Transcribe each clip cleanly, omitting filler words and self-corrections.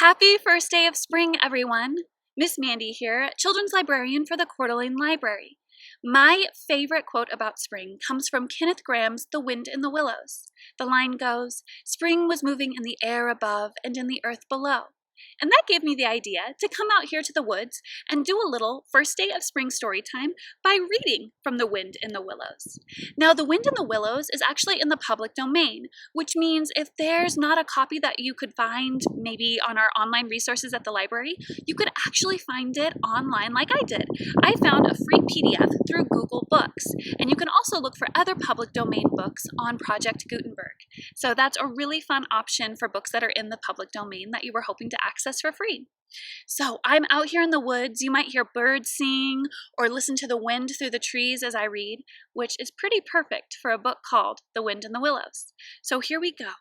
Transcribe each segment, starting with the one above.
Happy first day of spring, everyone! Miss Mandi here, children's librarian for the Coeur d'Alene Library. My favorite quote about spring comes from Kenneth Grahame's The Wind in the Willows. The line goes, "Spring was moving in the air above and in the earth below." And that gave me the idea to come out here to the woods and do a little first day of spring story time by reading from The Wind in the Willows. Now, The Wind in the Willows is actually in the public domain, which means if there's not a copy that you could find maybe on our online resources at the library, you could actually find it online like I did. I found a free PDF through Google Books, and you can also look for other public domain books on Project Gutenberg. So that's a really fun option for books that are in the public domain that you were hoping to access for free. So I'm out here in the woods. You might hear birds sing or listen to the wind through the trees as I read, which is pretty perfect for a book called The Wind in the Willows. So here we go.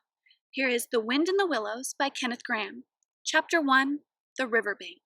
Here is The Wind in the Willows by Kenneth Grahame. Chapter 1, The Riverbank.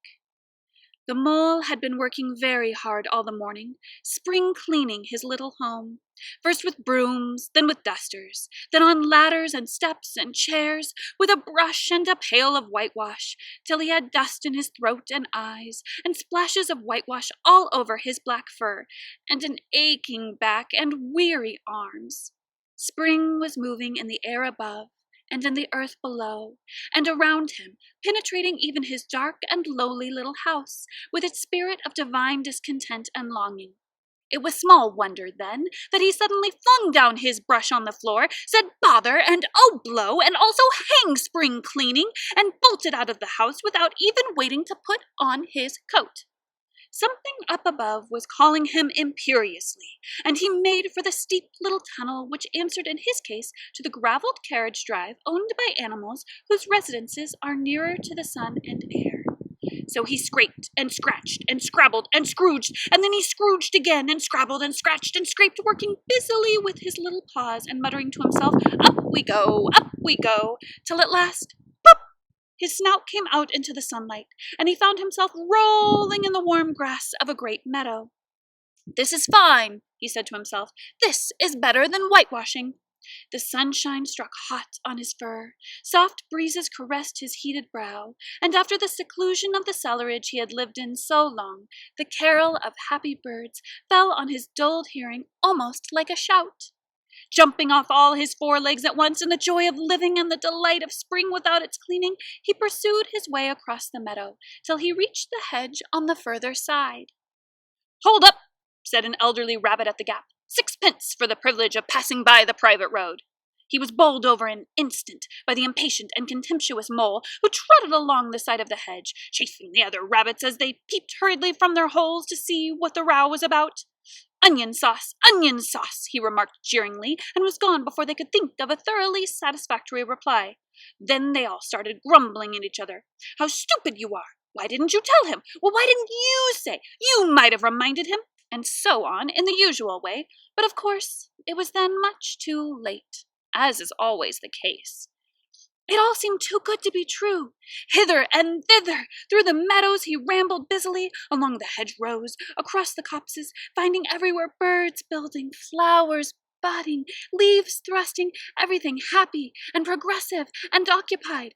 The mole had been working very hard all the morning, spring cleaning his little home, first with brooms, then with dusters, then on ladders and steps and chairs, with a brush and a pail of whitewash, till he had dust in his throat and eyes, and splashes of whitewash all over his black fur, and an aching back and weary arms. Spring was moving in the air above, and in the earth below, and around him, penetrating even his dark and lowly little house, with its spirit of divine discontent and longing. It was small wonder, then, that he suddenly flung down his brush on the floor, said bother and oh blow, and also hang spring cleaning, and bolted out of the house without even waiting to put on his coat. Something up above was calling him imperiously, and he made for the steep little tunnel which answered in his case to the graveled carriage drive owned by animals whose residences are nearer to the sun and air. So he scraped and scratched and scrabbled and scrooged, and then he scrooged again and scrabbled and scratched and scraped, working busily with his little paws and muttering to himself, up we go, till at last, his snout came out into the sunlight, and he found himself rolling in the warm grass of a great meadow. "This is fine," he said to himself. "This is better than whitewashing." The sunshine struck hot on his fur, soft breezes caressed his heated brow, and after the seclusion of the cellarage he had lived in so long, the carol of happy birds fell on his dulled hearing almost like a shout. Jumping off all his 4 legs at once in the joy of living and the delight of spring without its cleaning, he pursued his way across the meadow till he reached the hedge on the further side. "Hold up," said an elderly rabbit at the gap. "6 pence for the privilege of passing by the private road." He was bowled over in an instant by the impatient and contemptuous mole, who trotted along the side of the hedge, chasing the other rabbits as they peeped hurriedly from their holes to see what the row was about. Onion sauce, he remarked jeeringly, and was gone before they could think of a thoroughly satisfactory reply. Then they all started grumbling at each other. "How stupid you are! Why didn't you tell him? Well, why didn't you say? You might have reminded him," and so on in the usual way, but of course it was then much too late, as is always the case. It all seemed too good to be true. Hither and thither, through the meadows he rambled busily, along the hedgerows, across the copses, finding everywhere birds building, flowers budding, leaves thrusting, everything happy and progressive and occupied.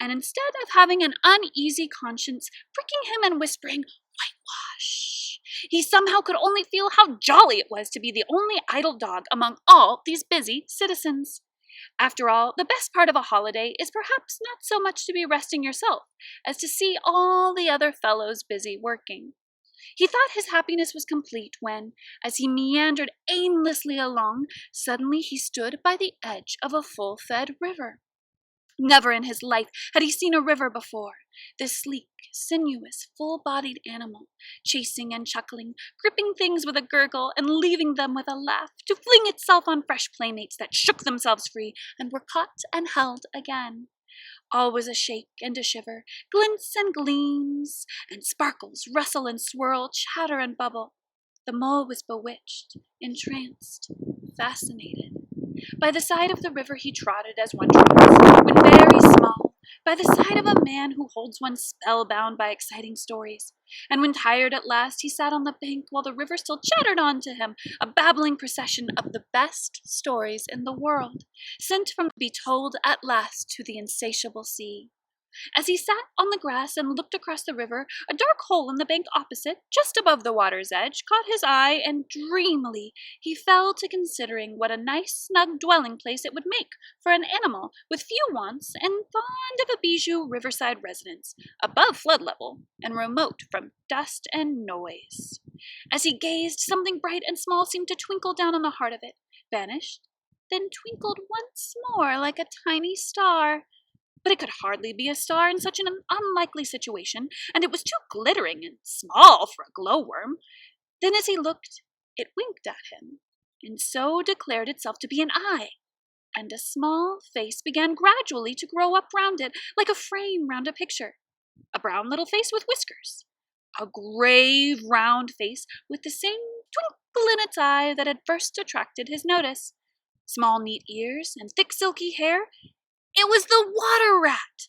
And instead of having an uneasy conscience pricking him and whispering, "Whitewash," he somehow could only feel how jolly it was to be the only idle dog among all these busy citizens. After all, the best part of a holiday is perhaps not so much to be resting yourself as to see all the other fellows busy working. He thought his happiness was complete when, as he meandered aimlessly along, suddenly he stood by the edge of a full-fed river. Never in his life had he seen a river before, this sleek, sinuous, full-bodied animal, chasing and chuckling, gripping things with a gurgle and leaving them with a laugh, to fling itself on fresh playmates that shook themselves free and were caught and held again. All was a shake and a shiver, glints and gleams, and sparkles, rustle and swirl, chatter and bubble. The mole was bewitched, entranced, fascinated. By the side of the river he trotted as one trots, when very small, by the side of a man who holds one spellbound by exciting stories. And when tired at last, he sat on the bank while the river still chattered on to him, a babbling procession of the best stories in the world, sent from to be told at last to the insatiable sea. As he sat on the grass and looked across the river, a dark hole in the bank opposite, just above the water's edge, caught his eye, and dreamily he fell to considering what a nice, snug dwelling place it would make for an animal with few wants and fond of a bijou riverside residence, above flood level and remote from dust and noise. As he gazed, something bright and small seemed to twinkle down on the heart of it, vanished, then twinkled once more like a tiny star. But it could hardly be a star in such an unlikely situation, and it was too glittering and small for a glowworm. Then as he looked, it winked at him, and so declared itself to be an eye, and a small face began gradually to grow up round it, like a frame round a picture. A brown little face with whiskers. A grave, round face with the same twinkle in its eye that had first attracted his notice. Small neat ears and thick silky hair. It was the water rat!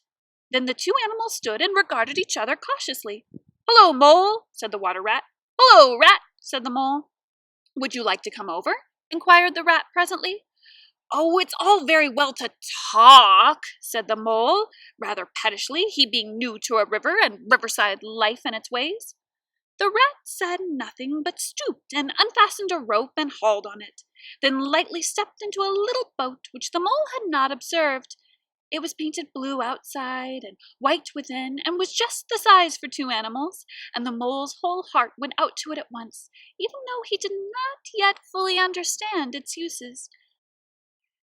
Then the two animals stood and regarded each other cautiously. "Hello, Mole," said the water rat. "Hello, Rat," said the Mole. "Would you like to come over?" inquired the rat presently. "Oh, it's all very well to talk," said the Mole, rather pettishly, he being new to a river and riverside life and its ways. The rat said nothing, but stooped and unfastened a rope and hauled on it, then lightly stepped into a little boat which the Mole had not observed. It was painted blue outside and white within, and was just the size for two animals, and the Mole's whole heart went out to it at once, even though he did not yet fully understand its uses.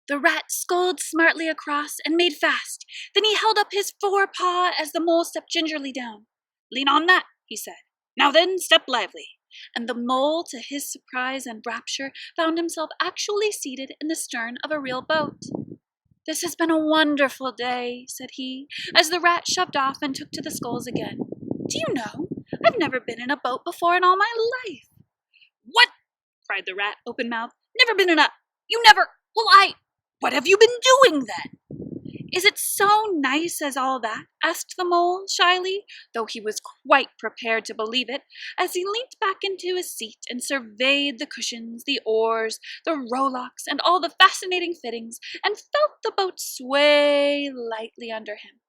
The rat sculled smartly across and made fast. Then he held up his forepaw as the Mole stepped gingerly down. "Lean on that," he said. "Now then, step lively." And the Mole, to his surprise and rapture, found himself actually seated in the stern of a real boat. "This has been a wonderful day," said he, as the rat shoved off and took to the sculls again. "Do you know, I've never been in a boat before in all my life." "What?" cried the rat, open-mouthed. "Never been in a— You never— Well, What have you been doing, then?" "Is it so nice as all that?" asked the Mole, shyly, though he was quite prepared to believe it, as he leant back into his seat and surveyed the cushions, the oars, the rowlocks, and all the fascinating fittings, and felt the boat sway lightly under him.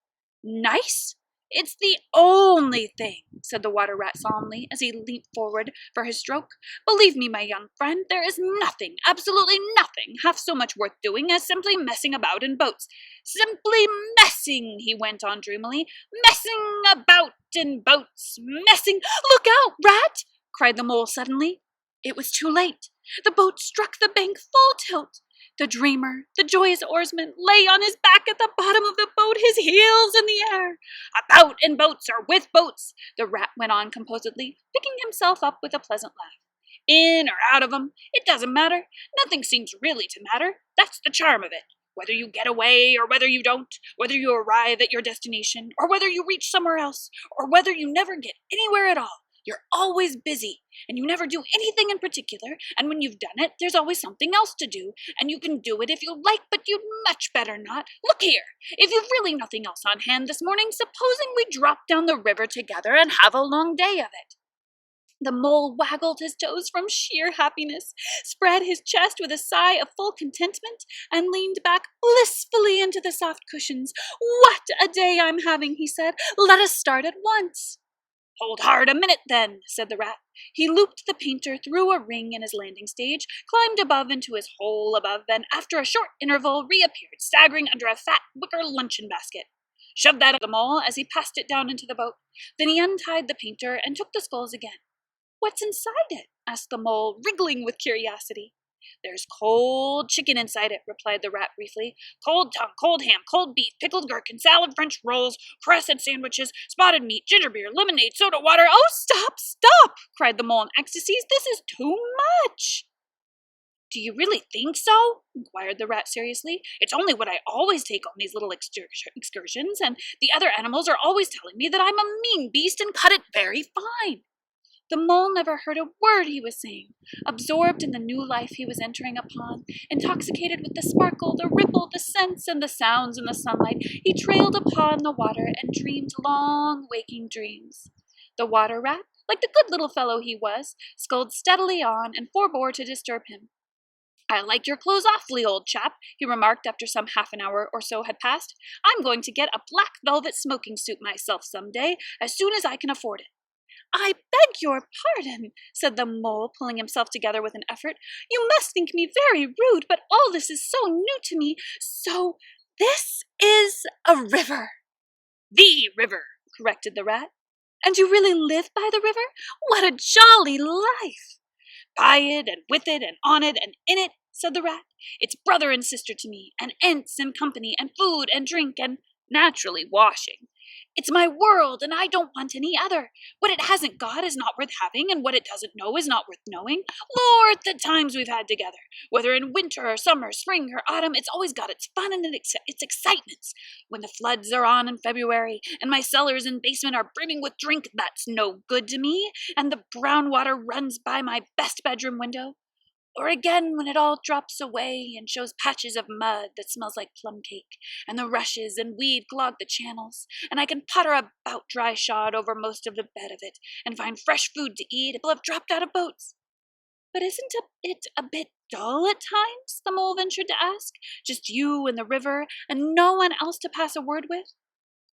"Nice? It's the only thing," said the water rat solemnly, as he leant forward for his stroke. "Believe me, my young friend, there is nothing, absolutely nothing, half so much worth doing as simply messing about in boats. Simply messing," he went on dreamily, "messing about in boats, messing— Look out, Rat!" cried the Mole suddenly. It was too late. The boat struck the bank full tilt. The dreamer, the joyous oarsman, lay on his back at the bottom of the boat, his heels in the air. "About in boats or with boats," the rat went on composedly, picking himself up with a pleasant laugh. "In or out of 'em, it doesn't matter. Nothing seems really to matter. That's the charm of it. Whether you get away or whether you don't, whether you arrive at your destination or whether you reach somewhere else, or whether you never get anywhere at all, you're always busy, and you never do anything in particular, and when you've done it, there's always something else to do, and you can do it if you like, but you'd much better not. Look here, if you've really nothing else on hand this morning, supposing we drop down the river together and have a long day of it." The Mole waggled his toes from sheer happiness, spread his chest with a sigh of full contentment, and leaned back blissfully into the soft cushions. "What a day I'm having," he said. "Let us start at once." "Hold hard a minute, then," said the rat. He looped the painter through a ring in his landing stage, climbed above into his hole above, and after a short interval reappeared, staggering under a fat wicker luncheon basket. "Shove that at the Mole," as he passed it down into the boat. Then he untied the painter and took the sculls again. "What's inside it?" asked the Mole, wriggling with curiosity. "There's cold chicken inside it," replied the rat briefly. "Cold tongue, cold ham, cold beef, pickled gherkin, salad, French rolls, crescent sandwiches, spotted meat, ginger beer, lemonade, soda water—" "Oh, stop, stop!" cried the Mole in ecstasies. "This is too much." "Do you really think so?" inquired the rat seriously. "It's only what I always take on these little excursions, and the other animals are always telling me that I'm a mean beast and cut it very fine." The Mole never heard a word he was saying. Absorbed in the new life he was entering upon, intoxicated with the sparkle, the ripple, the scents, and the sounds in the sunlight, he trailed upon the water and dreamed long, waking dreams. The water rat, like the good little fellow he was, sculled steadily on and forbore to disturb him. "I like your clothes awfully, old chap," he remarked after some half an hour or so had passed. "I'm going to get a black velvet smoking suit myself some day, as soon as I can afford it." "I beg your pardon," said the mole, pulling himself together with an effort. "You must think me very rude, but all this is so new to me. So this is a river." "The river," corrected the rat. "And you really live by the river? What a jolly life!" "By it, and with it, and on it, and in it," said the rat. "It's brother and sister to me, and aunts and company, and food and drink, and naturally washing. It's my world, and I don't want any other. What it hasn't got is not worth having, and what it doesn't know is not worth knowing. Lord, the times we've had together! Whether in winter or summer, spring or autumn, it's always got its fun and its excitements. When the floods are on in February, and my cellars and basement are brimming with drink, that's no good to me, and the brown water runs by my best bedroom window. Or again, when it all drops away and shows patches of mud that smells like plum cake, and the rushes and weed clog the channels, and I can putter about dry shod over most of the bed of it, and find fresh food to eat, people have dropped out of boats." "But isn't it a bit dull at times?" the mole ventured to ask. "Just you and the river, and no one else to pass a word with?"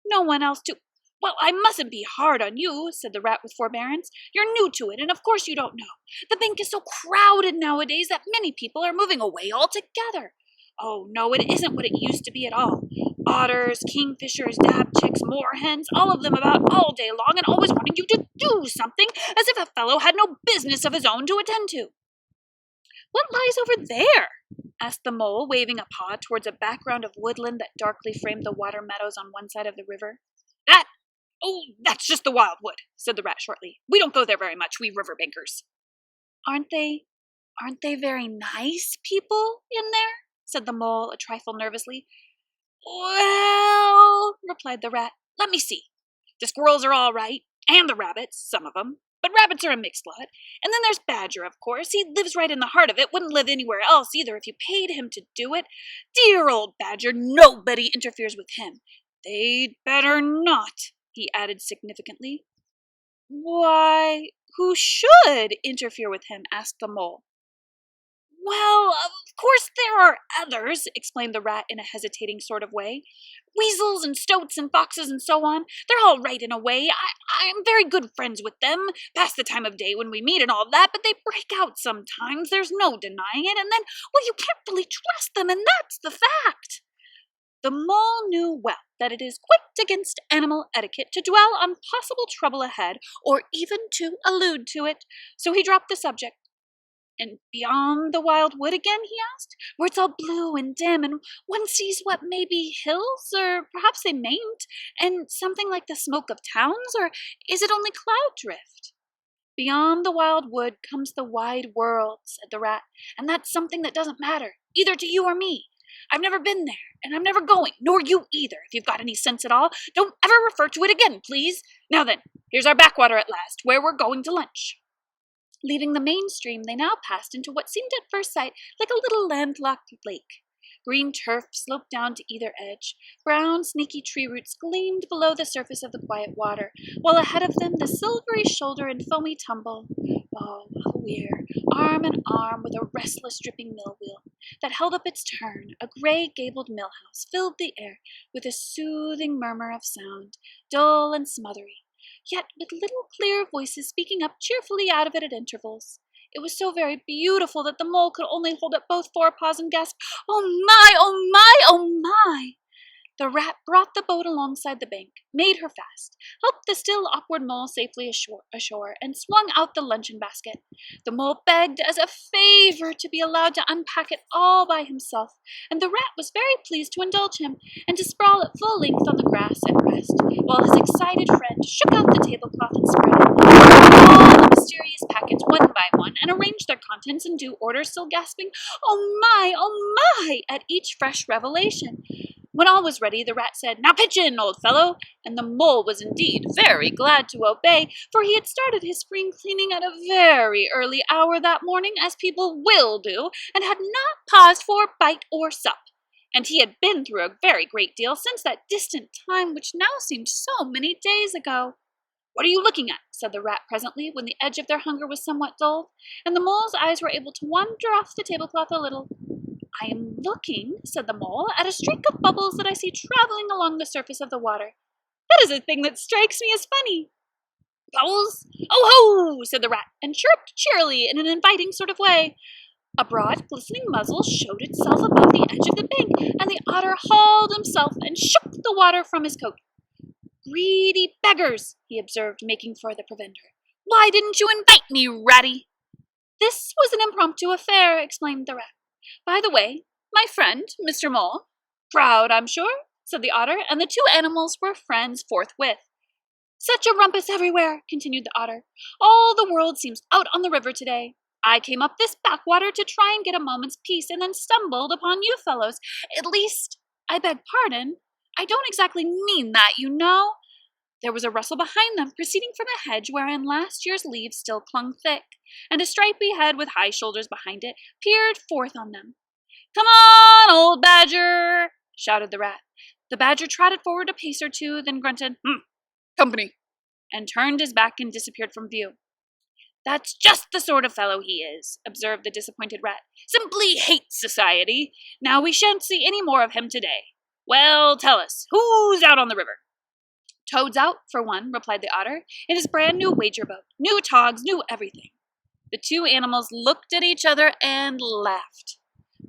"No one else to—" "Well, I mustn't be hard on you," said the rat with forbearance. "You're new to it, and of course you don't know. The bank is so crowded nowadays that many people are moving away altogether. Oh, no, it isn't what it used to be at all. Otters, kingfishers, dabchicks, moorhens, all of them about all day long and always wanting you to do something, as if a fellow had no business of his own to attend to." "What lies over there?" asked the mole, waving a paw towards a background of woodland that darkly framed the water meadows on one side of the river. "That? Oh, that's just the wildwood," said the rat shortly. "We don't go there very much, we river bankers." Aren't they very nice people in there?" said the mole a trifle nervously. "Well," replied the rat, "let me see. The squirrels are all right, and the rabbits, some of them. But rabbits are a mixed lot. And then there's Badger, of course. He lives right in the heart of it, wouldn't live anywhere else either if you paid him to do it. Dear old Badger, nobody interferes with him. They'd better not," he added significantly. "Why, who should interfere with him?" asked the mole. "Well, of course there are others," explained the rat in a hesitating sort of way. "Weasels and stoats and foxes and so on. They're all right in a way. I'm very good friends with them, past the time of day when we meet and all that, but they break out sometimes, there's no denying it, and then, well, you can't really trust them, and that's the fact." The mole knew well that it is quite against animal etiquette to dwell on possible trouble ahead, or even to allude to it, so he dropped the subject. "And beyond the wild wood again?" he asked, "where it's all blue and dim, and one sees what may be hills, or perhaps they mayn't, and something like the smoke of towns, or is it only cloud drift?" "Beyond the wild wood comes the wide world," said the rat, "and that's something that doesn't matter, either to you or me. I've never been there, and I'm never going, nor you either, if you've got any sense at all. Don't ever refer to it again, please. Now then, here's our backwater at last, where we're going to lunch." Leaving the main stream, they now passed into what seemed at first sight like a little landlocked lake. Green turf sloped down to either edge. Brown, snaky tree roots gleamed below the surface of the quiet water, while ahead of them the silvery shoulder and foamy tumble, oh, a weir, arm in arm with a restless dripping mill wheel, that held up its turn, a gray-gabled mill-house, filled the air with a soothing murmur of sound, dull and smothery, yet with little clear voices speaking up cheerfully out of it at intervals. It was so very beautiful that the mole could only hold up both forepaws and gasp, "Oh my, oh my, oh my!" The rat brought the boat alongside the bank, made her fast, helped the still awkward mole safely ashore, and swung out the luncheon basket. The mole begged as a favor to be allowed to unpack it all by himself, and the rat was very pleased to indulge him, and to sprawl at full length on the grass at rest, while his excited friend shook out the tablecloth and spread it, took all the mysterious packets one by one, and arranged their contents in due order, still gasping, oh my, at each fresh revelation. When all was ready, the rat said, "Now pitch in, old fellow," and the mole was indeed very glad to obey, for he had started his spring cleaning at a very early hour that morning, as people will do, and had not paused for bite or sup. And he had been through a very great deal since that distant time which now seemed so many days ago. "What are you looking at?" said the rat presently, when the edge of their hunger was somewhat dulled, and the mole's eyes were able to wander off the tablecloth a little. "I am looking," said the mole, "at a streak of bubbles that I see traveling along the surface of the water. That is a thing that strikes me as funny." "Bubbles? Oh ho!" said the rat, and chirped cheerily in an inviting sort of way. A broad, glistening muzzle showed itself above the edge of the bank, and the otter hauled himself and shook the water from his coat. "Greedy beggars," he observed, making for the provender. "Why didn't you invite me, Ratty?" "This was an impromptu affair," explained the rat. "By the way, my friend, Mr. Mole." "Proud, I'm sure," said the otter, and the two animals were friends forthwith. "Such a rumpus everywhere," continued the otter. "All the world seems out on the river today. I came up this backwater to try and get a moment's peace, and then stumbled upon you fellows. At least, I beg pardon, I don't exactly mean that, you know." There was a rustle behind them, proceeding from a hedge wherein last year's leaves still clung thick, and a stripy head with high shoulders behind it peered forth on them. "Come on, old badger!" shouted the rat. The badger trotted forward a pace or two, then grunted, "Company," and turned his back and disappeared from view. "That's just the sort of fellow he is," observed the disappointed rat. "Simply hates society. Now we shan't see any more of him today. Well, tell us, who's out on the river?" "Toad's out, for one," replied the otter, "in his brand new wager boat. New togs, new everything." The two animals looked at each other and laughed.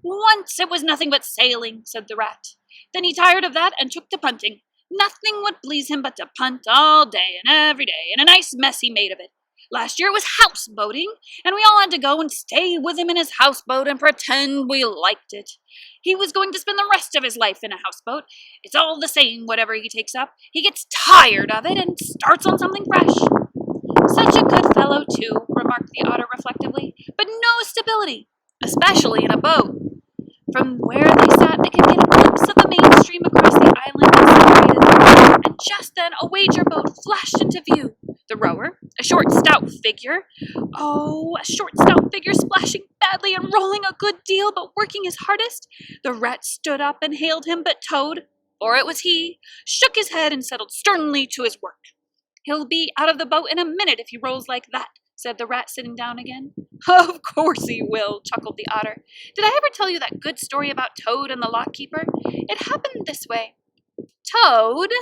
"Once it was nothing but sailing," said the rat. "Then he tired of that and took to punting. Nothing would please him but to punt all day and every day, and a nice mess he made of it. Last year it was houseboating, and we all had to go and stay with him in his houseboat and pretend we liked it. He was going to spend the rest of his life in a houseboat. It's all the same whatever he takes up. He gets tired of it and starts on something fresh." "Such a good fellow, too," remarked the otter reflectively, "but no stability, especially in a boat." From where they sat, they could get a glimpse of the main stream across the island that separated them, and just then a wager boat flashed into view. The rower, a short, stout figure, splashing badly and rolling a good deal, but working his hardest. The rat stood up and hailed him, but Toad, for it was he, shook his head and settled sternly to his work. "He'll be out of the boat in a minute if he rolls like that," said the rat, sitting down again. "Of course he will," chuckled the otter. "Did I ever tell you that good story about Toad and the lock keeper? It happened this way. Toad—"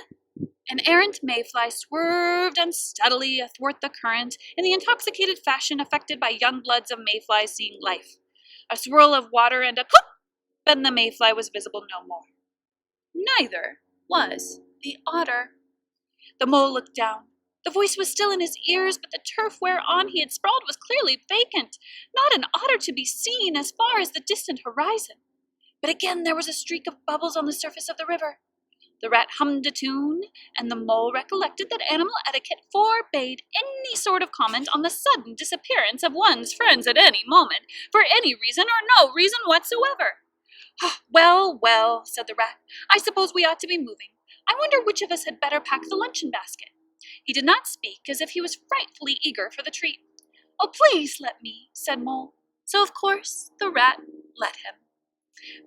An errant mayfly swerved unsteadily athwart the current in the intoxicated fashion affected by young bloods of mayflies seeing life. A swirl of water and a clip, and the mayfly was visible no more. Neither was the otter. The mole looked down. The voice was still in his ears, but the turf whereon he had sprawled was clearly vacant. Not an otter to be seen as far as the distant horizon. But again there was a streak of bubbles on the surface of the river. The rat hummed a tune, and the mole recollected that animal etiquette forbade any sort of comment on the sudden disappearance of one's friends at any moment, for any reason or no reason whatsoever. "Well, well," said the rat, "I suppose we ought to be moving. I wonder which of us had better pack the luncheon basket." He did not speak, as if he was frightfully eager for the treat. "Oh, please let me," said Mole. So, of course, the rat let him.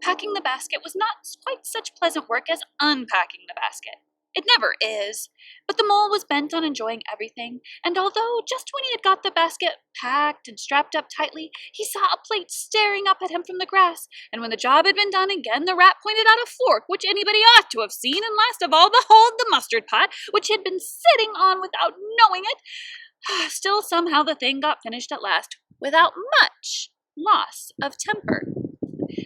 Packing the basket was not quite such pleasant work as unpacking the basket. It never is. But the mole was bent on enjoying everything, and although just when he had got the basket packed and strapped up tightly, he saw a plate staring up at him from the grass, and when the job had been done again, the rat pointed out a fork which anybody ought to have seen, and last of all, behold, the mustard pot, which he had been sitting on without knowing it. Still, somehow the thing got finished at last, without much loss of temper.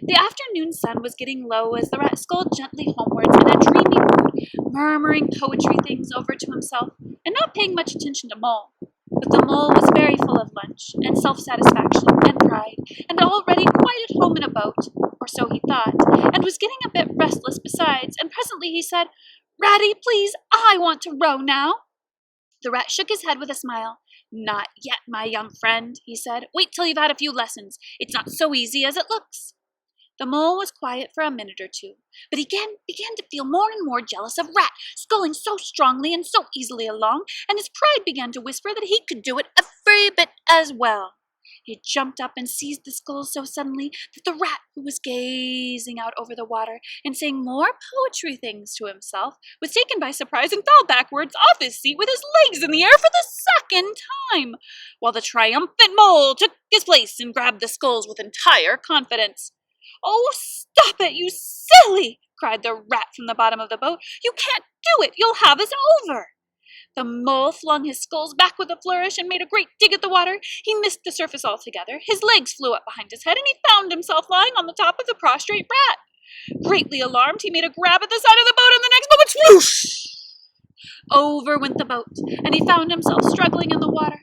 The afternoon sun was getting low as the rat sculled gently homewards in a dreamy mood, murmuring poetry things over to himself, and not paying much attention to Mole. But the mole was very full of lunch, and self-satisfaction, and pride, and already quite at home in a boat, or so he thought, and was getting a bit restless besides, and presently he said, "Ratty, please, I want to row now." The rat shook his head with a smile. "Not yet, my young friend," he said. "Wait till you've had a few lessons. It's not so easy as it looks." The mole was quiet for a minute or two, but he began to feel more and more jealous of Rat, sculling so strongly and so easily along, and his pride began to whisper that he could do it every bit as well. He jumped up and seized the skulls so suddenly that the rat, who was gazing out over the water and saying more poetry things to himself, was taken by surprise and fell backwards off his seat with his legs in the air for the second time, while the triumphant mole took his place and grabbed the skulls with entire confidence. "Oh, stop it, you silly!" cried the rat from the bottom of the boat. "You can't do it! You'll have us over!" The mole flung his skulls back with a flourish and made a great dig at the water. He missed the surface altogether. His legs flew up behind his head, and he found himself lying on the top of the prostrate rat. Greatly alarmed, he made a grab at the side of the boat, and the next moment, swoosh! Over went the boat, and he found himself struggling in the water.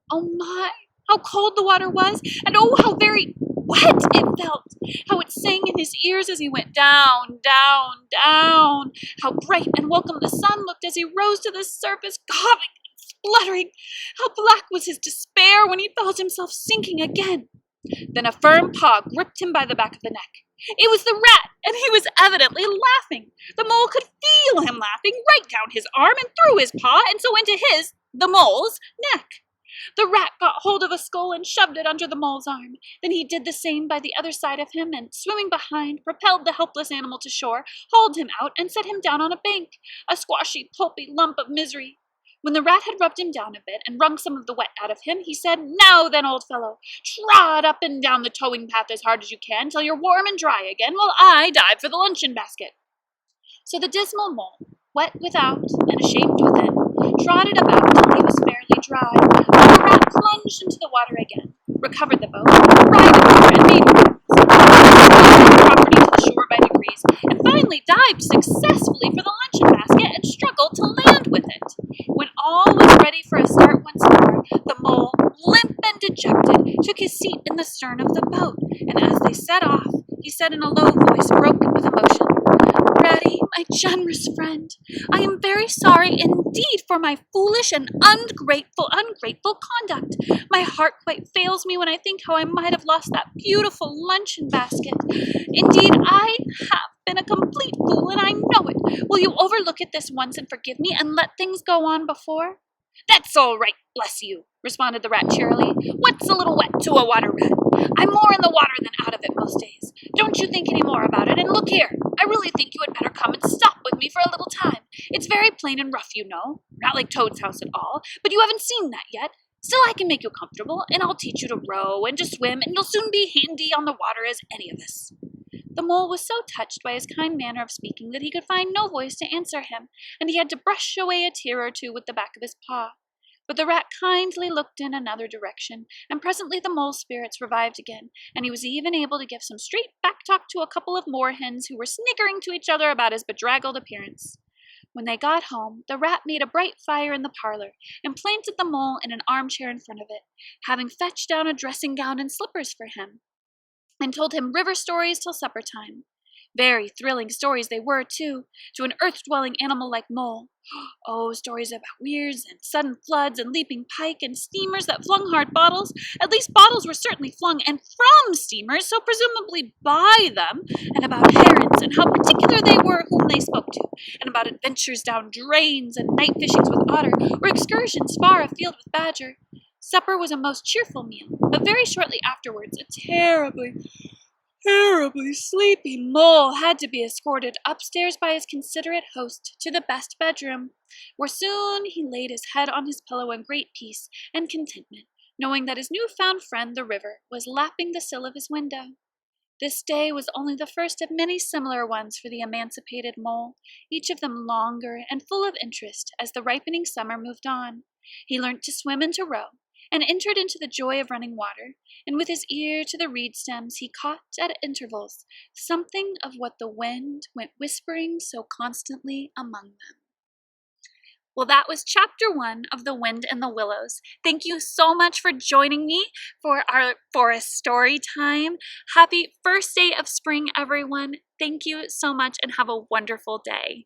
Oh my, how cold the water was, and oh, how very wet it felt, how it sang in his ears as he went down, down, down, how bright and welcome the sun looked as he rose to the surface, coughing and spluttering, how black was his despair when he felt himself sinking again. Then a firm paw gripped him by the back of the neck. It was the rat, and he was evidently laughing. The mole could feel him laughing right down his arm and through his paw and so into his, the mole's, neck. The rat got hold of a skull and shoved it under the mole's arm. Then he did the same by the other side of him and, swimming behind, propelled the helpless animal to shore, hauled him out, and set him down on a bank, a squashy, pulpy lump of misery. When the rat had rubbed him down a bit and wrung some of the wet out of him, he said, "Now then, old fellow, trot up and down the towing path as hard as you can till you're warm and dry again, while I dive for the luncheon basket." So the dismal mole, wet without and ashamed within, trotted about till he was fairly dry, while the rat plunged into the water again, recovered the boat, righted over, and made the property to the shore by degrees, and finally dived successfully for the luncheon basket and struggled to land with it. When all was ready for a start once more, the mole, limp and dejected, took his seat in the stern of the boat, and as they set off, he said in a low voice broken with emotion, "Ratty, my generous friend, I am very sorry indeed for my foolish and ungrateful conduct. My heart quite fails me when I think how I might have lost that beautiful luncheon basket. Indeed, I have been a complete fool, and I know it. Will you overlook it this once and forgive me, and let things go on before?" "That's all right, bless you," responded the rat cheerily. "What's a little wet to a water rat? I'm more in the water than out of it most days. Don't you think any more about it, and look here, I really think you had better come and stop with me for a little time. It's very plain and rough, you know, not like Toad's house at all, but you haven't seen that yet. Still, I can make you comfortable, and I'll teach you to row and to swim, and you'll soon be handy on the water as any of us." The mole was so touched by his kind manner of speaking that he could find no voice to answer him, and he had to brush away a tear or two with the back of his paw. But the rat kindly looked in another direction, and presently the mole's spirits revived again, and he was even able to give some straight back talk to a couple of moor-hens who were sniggering to each other about his bedraggled appearance. When they got home, the rat made a bright fire in the parlor, and planted the mole in an armchair in front of it, having fetched down a dressing gown and slippers for him, and told him river stories till supper time. Very thrilling stories they were, too, to an earth-dwelling animal like mole. Oh, stories about weirs and sudden floods and leaping pike and steamers that flung hard bottles. At least bottles were certainly flung and from steamers, so presumably by them, and about herons and how particular they were whom they spoke to, and about adventures down drains and night fishings with otter, or excursions far afield with badger. Supper was a most cheerful meal, but very shortly afterwards a terribly sleepy mole had to be escorted upstairs by his considerate host to the best bedroom, where soon he laid his head on his pillow in great peace and contentment, knowing that his new-found friend, the river, was lapping the sill of his window. This day was only the first of many similar ones for the emancipated mole, each of them longer and full of interest as the ripening summer moved on. He learnt to swim and to row, and entered into the joy of running water, and with his ear to the reed stems he caught at intervals something of what the wind went whispering so constantly among them. Well, that was chapter 1 of The Wind in the Willows. Thank you so much for joining me for our forest story time. Happy first day of spring, everyone. Thank you so much and have a wonderful day.